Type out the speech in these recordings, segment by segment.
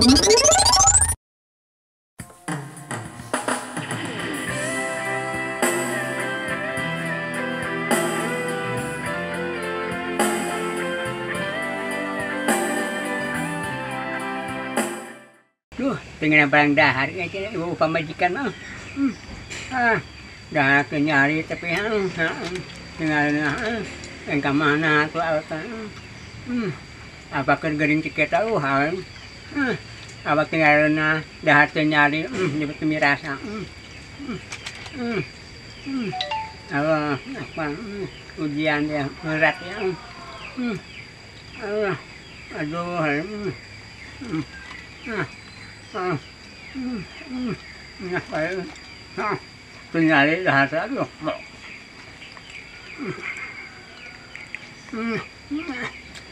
Duh, pengen barang dahar ya ibu pamajikan mah. Dah nyari tapi tinggal yang ke mana tuh alasan. Apa gering tiket tahu hal. Apa tinggal dahar nyari di mirasa. Apa ujian yang berat ya. Aduh. Penyari bahasa aduh.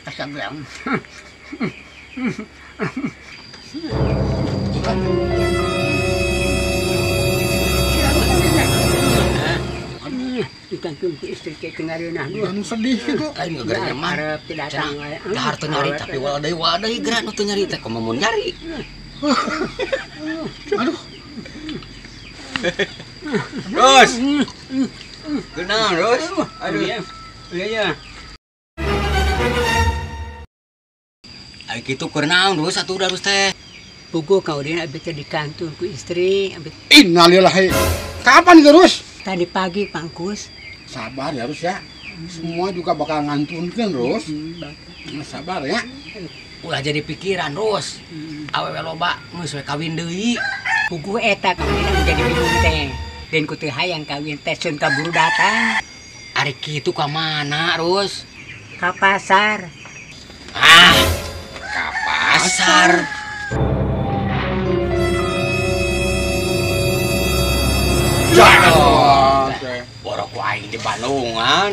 Asam bilang. Ikan kumpi istri kayak kenari nah. Anu sedih gitu. Aing gerak mah. Tidak datang. Dahar teu nyari tapi wadah gerak nu teu nyari teh komo mun nyari. Aduh. Ros. Kenal, Ros. Aduh. Iya. Ai kitu keur naon Ros atuh Ros teh? Pugu kau dia abis di kantor ku istri. Innalillahi. Kapan itu Ros? Tadi pagi Pangkus. Sabar ya Ros ya. Semua juga bakal ngantunkeun Ros. Sabar ya. Ulah jadi pikiran Ros. Awewe loba geus we kawin deui. Pugu eta kawin menjadi bingung teh. Dan ku teu hayang kawin teh sun kaburu datang. Ari kitu ka mana Ros? Ka pasar. Ka pasar. Jangan. Borok ku aing di Bandungan.